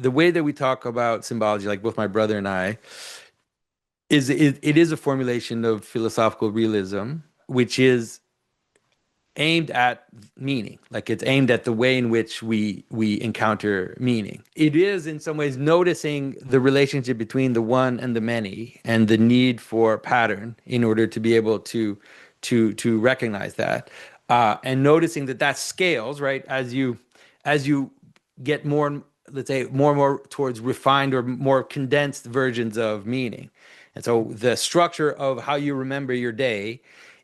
the way that we talk about symbology, like both my brother and I, it is a formulation of philosophical realism, which is aimed at meaning. Like it's aimed at the way in which we encounter meaning. It is in some ways noticing the relationship between the one and the many and the need for pattern in order to be able to recognize that. And noticing that that scales, right, as you get more, let's say, more and more towards refined or more condensed versions of meaning. And so the structure of how you remember your day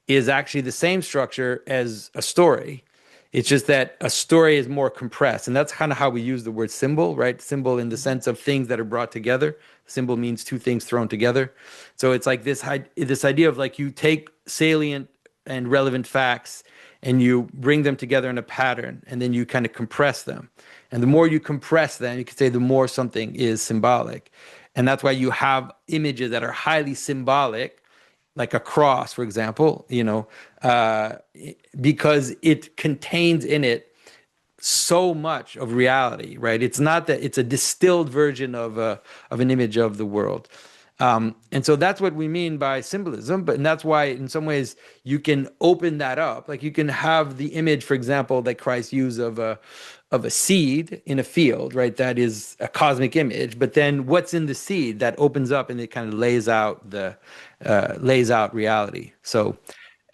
is actually the same structure as a story. It's just that a story is more compressed. And that's kind of how we use the word symbol, right? Symbol in the sense of things that are brought together. Symbol means two things thrown together. So it's like this idea of like you take salient and relevant facts and you bring them together in a pattern and then you kind of compress them. And the more you compress them, you could say the more something is symbolic. And that's why you have images that are highly symbolic, like a cross, for example, because it contains in it so much of reality, right? It's not that it's a distilled version of an image of the world. And so that's what we mean by symbolism. And that's why, in some ways, you can open that up. Like you can have the image, for example, that Christ used of a seed in a field, right? That is a cosmic image. But then what's in the seed that opens up and it kind of lays out reality. So,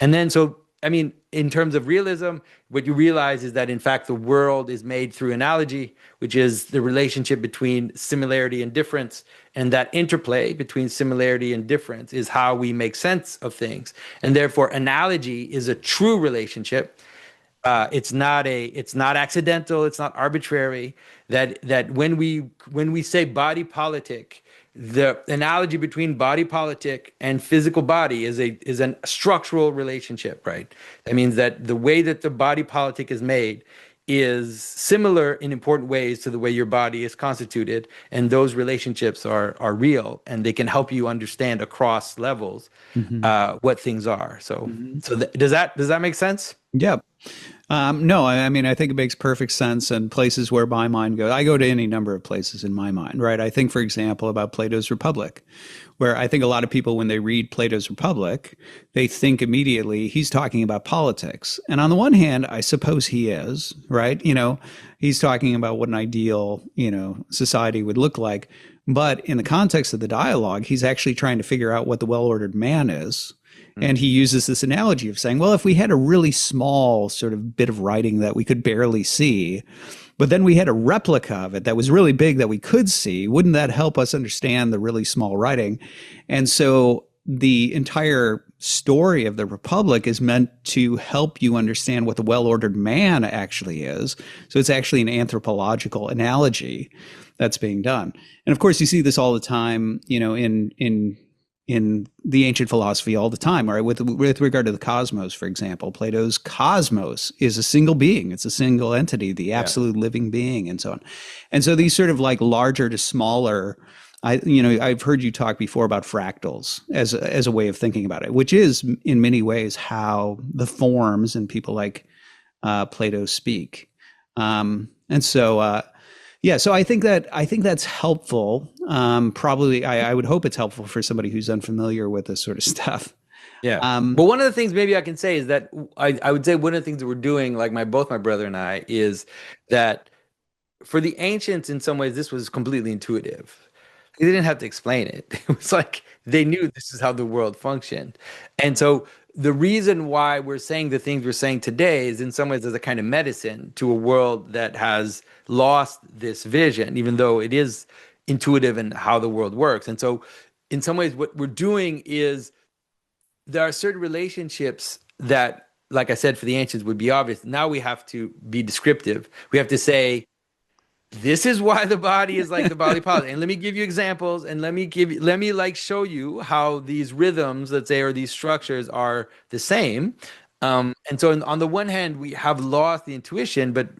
and then so I mean, in terms of realism, what you realize is that in fact the world is made through analogy, which is the relationship between similarity and difference. And that interplay between similarity and difference is how we make sense of things. And therefore, analogy is a true relationship. It's not accidental. It's not arbitrary. That when we say body politic, the analogy between body politic and physical body is a structural relationship, right? That means that the way that the body politic is made is similar in important ways to the way your body is constituted, and those relationships are real, and they can help you understand across levels Hmm. what things are. So, Hmm. does that make sense? Yeah. No, I mean, I think it makes perfect sense. And places where my mind goes, I go to any number of places in my mind, right? I think, for example, about Plato's Republic, where I think a lot of people, when they read Plato's Republic, they think immediately he's talking about politics. And on the one hand, I suppose he is, right? He's talking about what an ideal, society would look like. But in the context of the dialogue, he's actually trying to figure out what the well ordered man is. And he uses this analogy of saying, well, if we had a really small sort of bit of writing that we could barely see, but then we had a replica of it that was really big that we could see, wouldn't that help us understand the really small writing? And so the entire story of the Republic is meant to help you understand what the well ordered man actually is. So it's actually an anthropological analogy that's being done. And of course, you see this all the time, in the ancient philosophy all the time, right? With regard to the cosmos, for example, Plato's cosmos is a single being. It's a single entity, the Yeah. absolute living being, and so on. And so these sort of like larger to smaller, I've heard you talk before about fractals as a way of thinking about it, which is in many ways how the forms and people like Plato speak. And so yeah, so I think that's helpful. Probably, I would hope it's helpful for somebody who's unfamiliar with this sort of stuff. Yeah. Um, But one of the things maybe I can say is that I would say one of the things that we're doing, like both my brother and I, is that for the ancients, in some ways, this was completely intuitive. They didn't have to explain it. It was like they knew this is how the world functioned. And so the reason why we're saying the things we're saying today is in some ways as a kind of medicine to a world that has lost this vision, even though it is intuitive in how the world works. And so in some ways, what we're doing is there are certain relationships that, like I said, for the ancients would be obvious. Now we have to be descriptive. We have to say, this is why the body is like the body politic. And let me give you examples and let me like show you how these rhythms, let's say, or these structures are the same. And so on the one hand, we have lost the intuition, but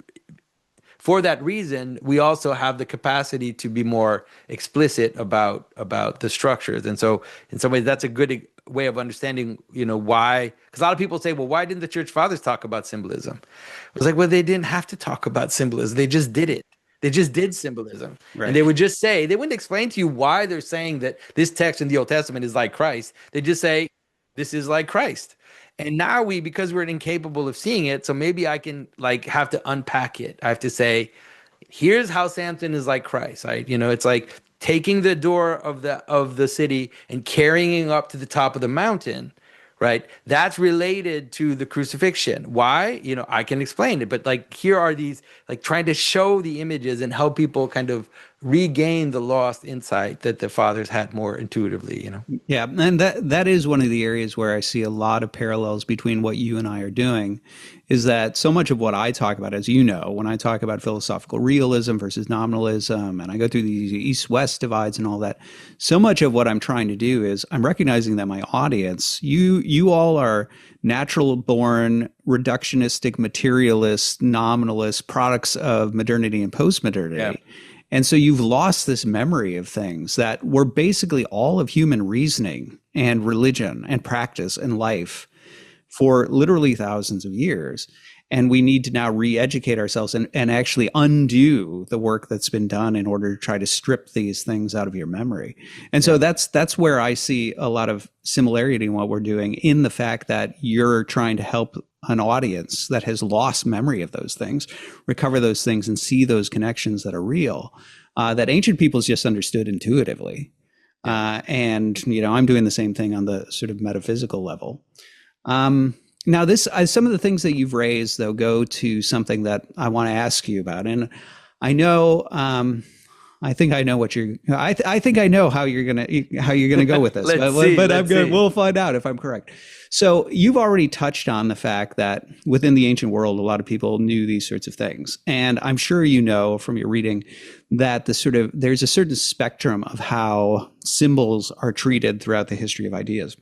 for that reason, we also have the capacity to be more explicit about the structures. And so, in some ways, that's a good way of understanding, why. Because a lot of people say, "Well, why didn't the church fathers talk about symbolism?" I was like, "Well, they didn't have to talk about symbolism; they just did it." They just did symbolism. And Right. they would just say, they wouldn't explain to you why they're saying that this text in the Old Testament is like Christ. They just say, this is like Christ. And now we, because we're incapable of seeing it, so maybe I can like have to unpack it. I have to say, here's how Samson is like Christ. It's like taking the door of the city and carrying it up to the top of the mountain, right? That's related to the crucifixion. Why? I can explain it, but like here are these like trying to show the images and help people kind of regain the lost insight that the fathers had more intuitively. Yeah, and that is one of the areas where I see a lot of parallels between what you and I are doing, is that so much of what I talk about, as you know, when I talk about philosophical realism versus nominalism, and I go through these east-west divides and all that, so much of what I'm trying to do is I'm recognizing that my audience, you all are natural-born, reductionistic, materialist, nominalist products of modernity and postmodernity. Yeah. And so you've lost this memory of things that were basically all of human reasoning and religion and practice and life for literally thousands of years. And we need to now re-educate ourselves and actually undo the work that's been done in order to try to strip these things out of your memory. And so that's where I see a lot of similarity in what we're doing, in the fact that you're trying to help an audience that has lost memory of those things recover those things and see those connections that are real, that ancient peoples just understood intuitively. And I'm doing the same thing on the sort of metaphysical level. Now, some of the things that you've raised, though, go to something that I want to ask you about. And I know, I think I know what I think I know how you're gonna go with this. We'll find out if I'm correct. So you've already touched on the fact that within the ancient world, a lot of people knew these sorts of things. And I'm sure you know from your reading that there's a certain spectrum of how symbols are treated throughout the history of ideas.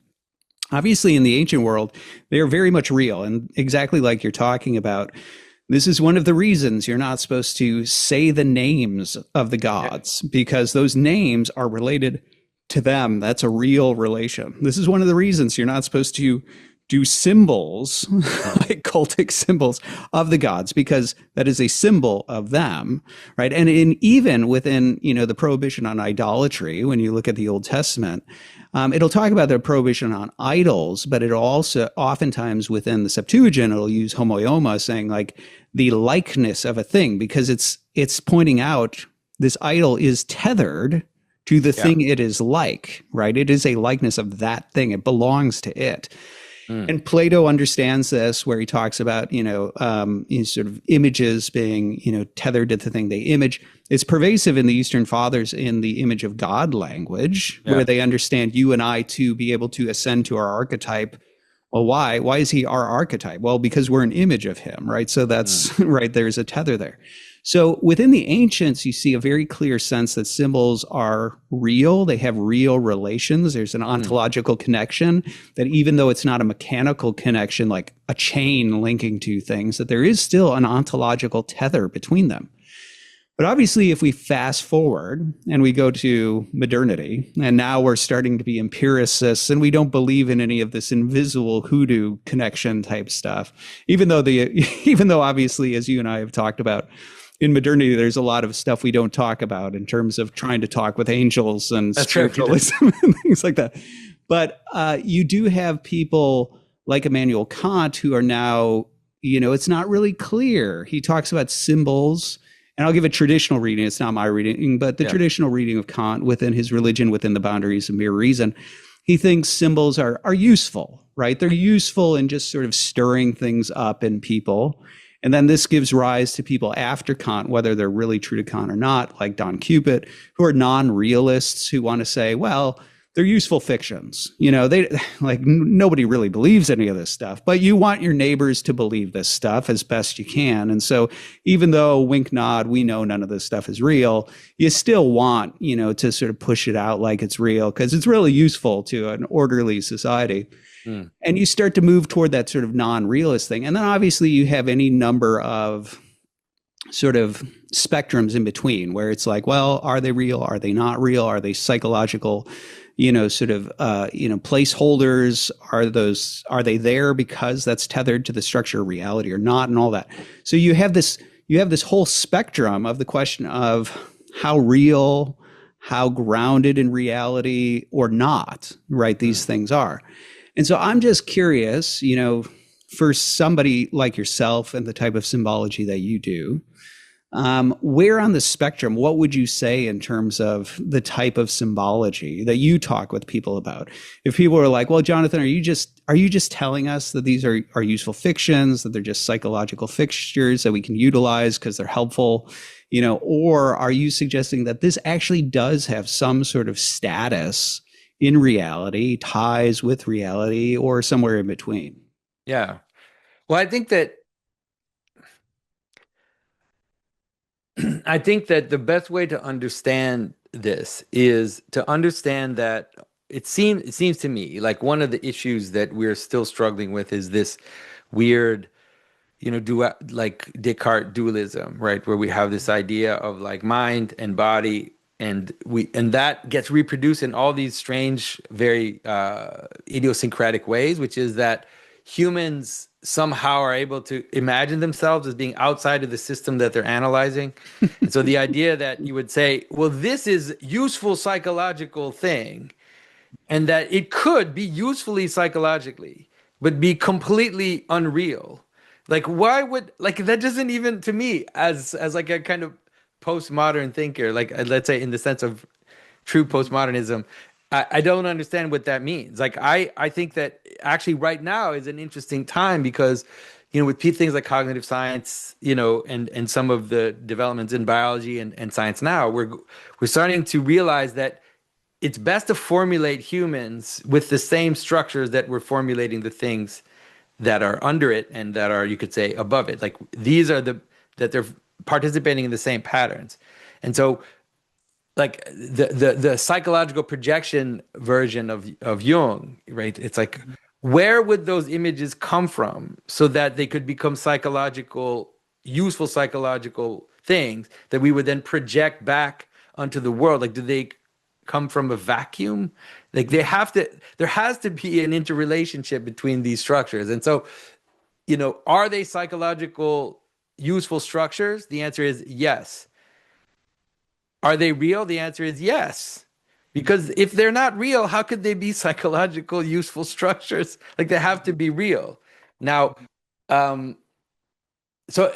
Obviously, in the ancient world, they are very much real. And exactly like you're talking about, this is one of the reasons you're not supposed to say the names of the gods, because those names are related to them. That's a real relation. This is one of the reasons you're not supposed to do symbols, like cultic symbols of the gods, because that is a symbol of them, right? And even within, the prohibition on idolatry, when you look at the Old Testament, it'll talk about the prohibition on idols, but it'll also oftentimes within the Septuagint, it'll use homoioma, saying like the likeness of a thing, because it's pointing out this idol is tethered to the thing it is like, right? It is a likeness of that thing. It belongs to it. And Plato understands this, where he talks about, sort of images being, tethered to the thing they image. It's pervasive in the Eastern Fathers in the image of God language, where they understand you and I to be able to ascend to our archetype. Well, why? Why is he our archetype? Well, because we're an image of him, right? So that's right. There's a tether there. So within the ancients, you see a very clear sense that symbols are real. They have real relations. There's an ontological connection, that even though it's not a mechanical connection, like a chain linking two things, that there is still an ontological tether between them. But obviously, if we fast forward and we go to modernity, and now we're starting to be empiricists, and we don't believe in any of this invisible hoodoo connection type stuff, even though obviously, as you and I have talked about, in modernity, there's a lot of stuff we don't talk about in terms of trying to talk with angels and spiritualism and things like that. But you do have people like Immanuel Kant who are now, it's not really clear. He talks about symbols, and I'll give a traditional reading. It's not my reading, but the traditional reading of Kant within his religion, within the boundaries of mere reason. He thinks symbols are useful, right? They're useful in just sort of stirring things up in people. And then this gives rise to people after Kant, whether they're really true to Kant or not, like Don Cupid, who are non-realists who want to say, well, they're useful fictions. They like nobody really believes any of this stuff, but you want your neighbors to believe this stuff as best you can. And so even though wink nod, we know none of this stuff is real, you still want, to sort of push it out like it's real, because it's really useful to an orderly society. And you start to move toward that sort of non-realist thing. And then obviously you have any number of sort of spectrums in between, where it's like, well, are they real? Are they not real? Are they psychological, placeholders? Are they there because that's tethered to the structure of reality or not, and all that? So you have this you have this whole spectrum of the question of how real, how grounded in reality or not, right, these things are. And so I'm just curious, for somebody like yourself and the type of symbology that you do, where on the spectrum, what would you say in terms of the type of symbology that you talk with people about? If people are like, well, Jonathan, are you just telling us that these are useful fictions, that they're just psychological fixtures that we can utilize because they're helpful, or are you suggesting that this actually does have some sort of status in reality, ties with reality, or somewhere in between? Yeah. Well, I think that the best way to understand this is to understand that it seems to me like one of the issues that we're still struggling with is this weird, like Descartes dualism, right? Where we have this idea of like mind and body, and that gets reproduced in all these strange, very idiosyncratic ways, which is that humans somehow are able to imagine themselves as being outside of the system that they're analyzing. And so the idea that you would say, well, this is useful psychological thing, and that it could be usefully psychologically, but be completely unreal. Like, why would like that doesn't even to me as like a kind of postmodern thinker, like let's say in the sense of true postmodernism, I don't understand what that means. Like I think that actually right now is an interesting time because with things like cognitive science, and some of the developments in biology and science now, we're starting to realize that it's best to formulate humans with the same structures that we're formulating the things that are under it and that are, you could say, above it. Like these are that they're participating in the same patterns. And so like the psychological projection version of Jung, right? It's like where would those images come from so that they could become useful psychological things that we would then project back onto the world? Like, do they come from a vacuum? Like there has to be an interrelationship between these structures. And so, are they psychological useful structures? The answer is yes. Are they real? The answer is yes. Because if they're not real, how could they be psychological useful structures? Like they have to be real. Now, um, so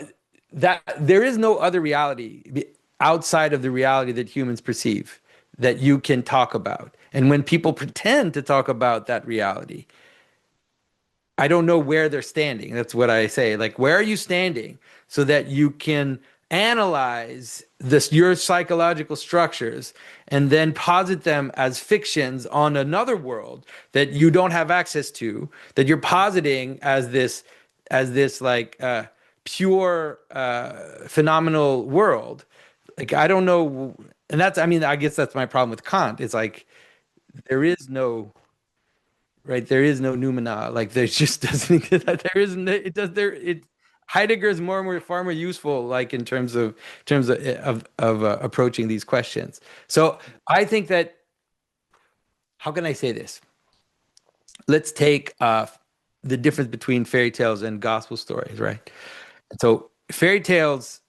that there is no other reality outside of the reality that humans perceive that you can talk about. And when people pretend to talk about that reality, I don't know where they're standing. That's what I say. Like, where are you standing so that you can analyze your psychological structures and then posit them as fictions on another world that you don't have access to, that you're positing as this like pure phenomenal world. Like, I don't know. And I mean, I guess that's my problem with Kant. It's like there is no right? There is no noumena. Like there just doesn't there isn't it does there it Heidegger is far more useful like in terms of approaching these questions. So I think that how can I say this? Let's take the difference between fairy tales and gospel stories, right? So fairy tales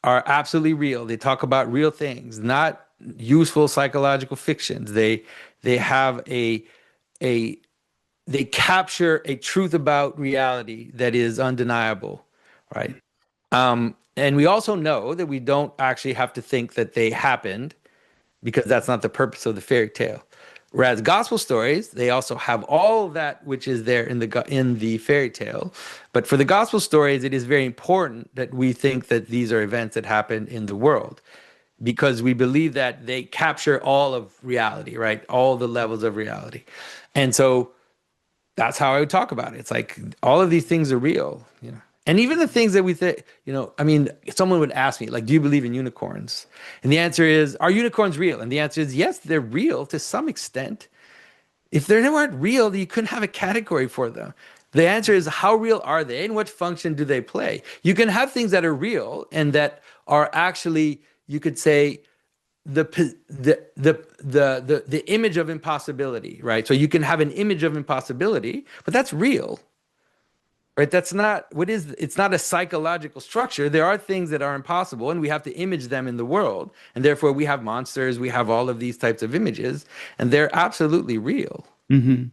are absolutely real. They talk about real things, not useful psychological fictions. They have a they capture a truth about reality that is undeniable, right? And we also know that we don't actually have to think that they happened because that's not the purpose of the fairy tale. Whereas gospel stories, they also have all of that which is there in the fairy tale. But for the gospel stories, it is very important that we think that these are events that happen in the world because we believe that they capture all of reality, right? All the levels of reality. And so that's how I would talk about it. It's like all of these things are real. And even the things that we think, I mean, someone would ask me, like, do you believe in unicorns? And the answer is, are unicorns real? And the answer is, yes, they're real to some extent. If they weren't real, you couldn't have a category for them. The answer is, how real are they and what function do they play? You can have things that are real and that are actually, you could say, the image of impossibility, right? So you can have an image of impossibility, but that's real, right? That's not what is, it's not a psychological structure. There are things that are impossible and we have to image them in the world. And therefore we have monsters, we have all of these types of images, and they're absolutely real. Hmm.